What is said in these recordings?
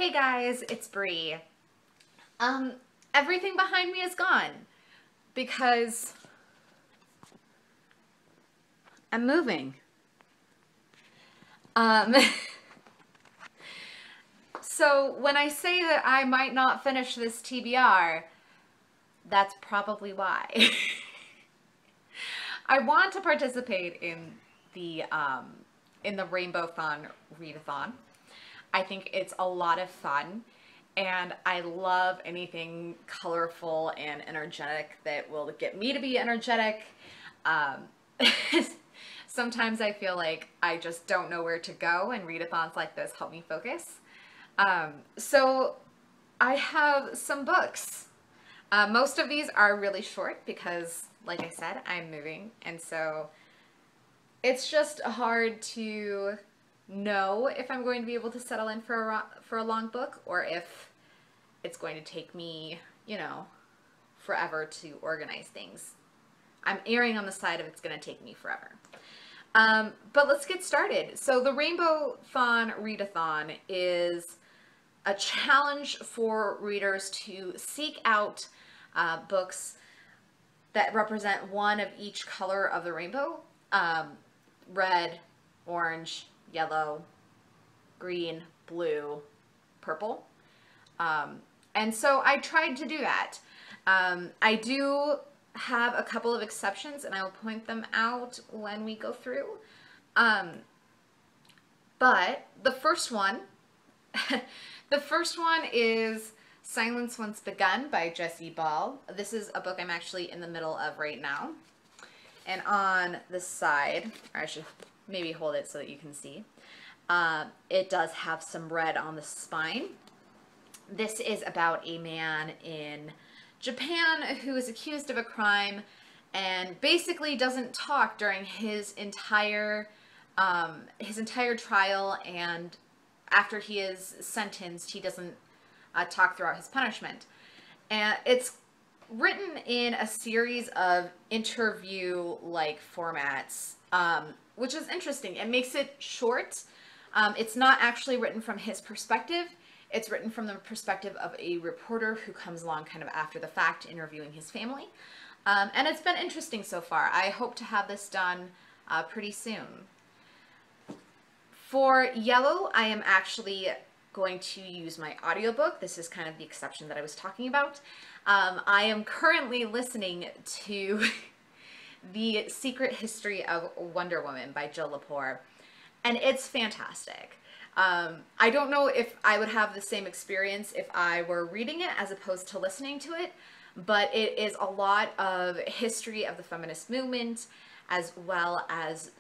Hey guys, it's Bree. Everything behind me is gone because I'm moving. So when I say that I might not finish this TBR, that's probably why. I want to participate in the Rainbow-thon readathon. I think it's a lot of fun, and I love anything colorful and energetic that will get me to be energetic. Sometimes I feel like I just don't know where to go, and readathons like this help me focus. So I have some books. Most of these are really short because, like I said, I'm moving, and so it's just hard to know if I'm going to be able to settle in for a long book, or if it's going to take me, forever to organize things. I'm erring on the side of it's going to take me forever. But let's get started. So the Rainbow-thon Readathon is a challenge for readers to seek out books that represent one of each color of the rainbow. Red, orange, yellow, green, blue, purple. And so I tried to do that. I do have a couple of exceptions, and I will point them out when we go through. But the first one, is Silence Once Begun by Jessie Ball. This is a book I'm actually in the middle of right now. And on the side, or I should maybe hold it so that you can see, it does have some red on the spine. This is about a man in Japan who is accused of a crime and basically doesn't talk during his entire trial, and after he is sentenced, he doesn't talk throughout his punishment. And it's written in a series of interview-like formats, which is interesting. It makes it short. It's not actually written from his perspective. It's written from the perspective of a reporter who comes along kind of after the fact, interviewing his family. And it's been interesting so far. I hope to have this done pretty soon. For Yellow, I am actually going to use my audiobook. This is kind of the exception that I was talking about. I am currently listening to The Secret History of Wonder Woman by Jill Lapore, and it's fantastic. I don't know if I would have the same experience if I were reading it as opposed to listening to it, but it is a lot of history of the feminist movement, as well as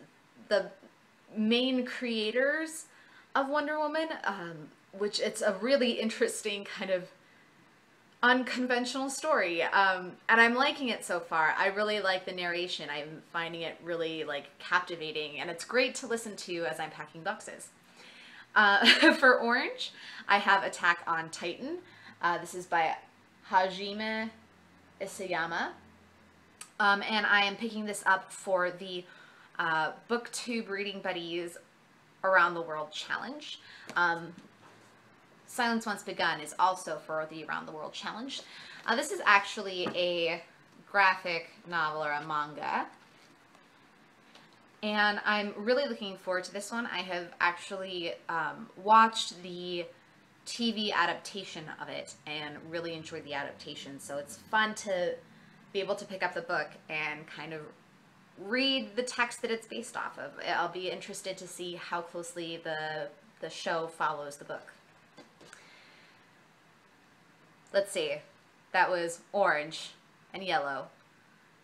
the main creators of Wonder Woman, which it's a really interesting kind of unconventional story, and I'm liking it so far. I really like the narration. I'm finding it really captivating, and it's great to listen to as I'm packing boxes. For Orange, I have Attack on Titan. This is by Hajime Isayama, and I am picking this up for the BookTube Reading Buddies Around the World Challenge. Silence Once Begun is also for the Around the World Challenge. This is actually a graphic novel or a manga, and I'm really looking forward to this one. I have actually watched the TV adaptation of it and really enjoyed the adaptation, so it's fun to be able to pick up the book and kind of read the text that it's based off of. I'll be interested to see how closely the show follows the book. Let's see, that was Orange and Yellow.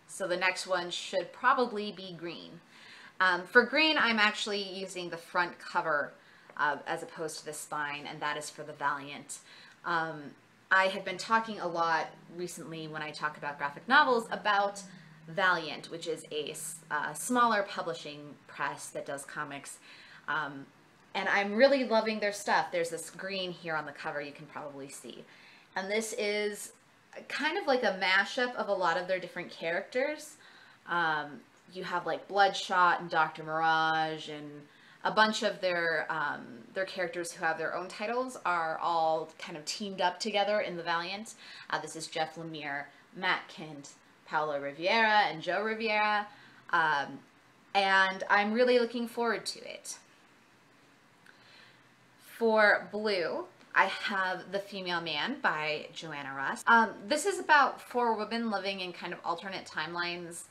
So the next one should probably be Green. For Green, I'm actually using the front cover as opposed to the spine, and that is for the Valiant. I have been talking a lot recently when I talk about graphic novels about Valiant, which is a smaller publishing press that does comics. And I'm really loving their stuff. There's this green here on the cover you can probably see. And this is kind of like a mashup of a lot of their different characters. You have like Bloodshot and Dr. Mirage and a bunch of their characters who have their own titles are all kind of teamed up together in the Valiant. This is Jeff Lemire, Matt Kint, Paolo Rivera, and Joe Rivera. And I'm really looking forward to it. For Blue, I have The Female Man by Joanna Russ. This is about 4 women living in kind of alternate timelines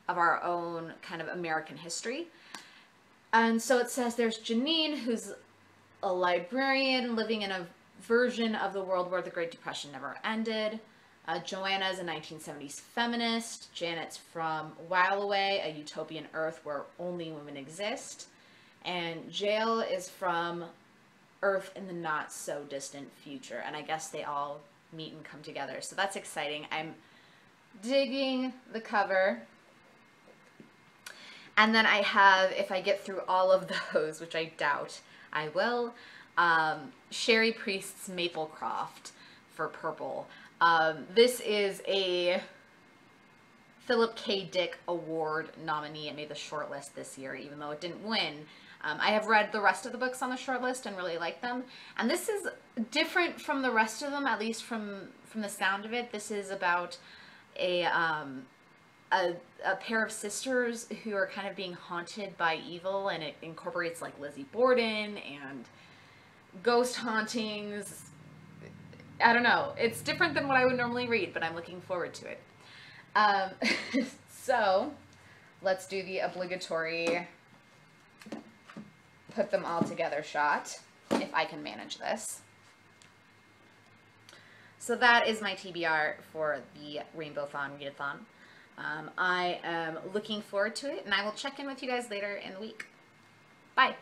of our own kind of American history. And so it says there's Janine, who's a librarian living in a version of the world where the Great Depression never ended. Joanna is a 1970s feminist. Janet's from While Away, a utopian Earth where only women exist. And Jael is from Earth in the not so distant future. And I guess they all meet and come together. So that's exciting. I'm digging the cover. And then I have, if I get through all of those, which I doubt I will, Cherie Priest's Maplecroft for Purple. This is a Philip K. Dick Award nominee. It made the shortlist this year, even though it didn't win. I have read the rest of the books on the shortlist and really like them. And this is different from the rest of them, at least from the sound of it. This is about a pair of sisters who are kind of being haunted by evil, and it incorporates like Lizzie Borden and ghost hauntings. I don't know. It's different than what I would normally read, but I'm looking forward to it. So let's do the obligatory put them all together shot, if I can manage this. So that is my TBR for the Rainbow-thon Readathon. I am looking forward to it, and I will check in with you guys later in the week. Bye!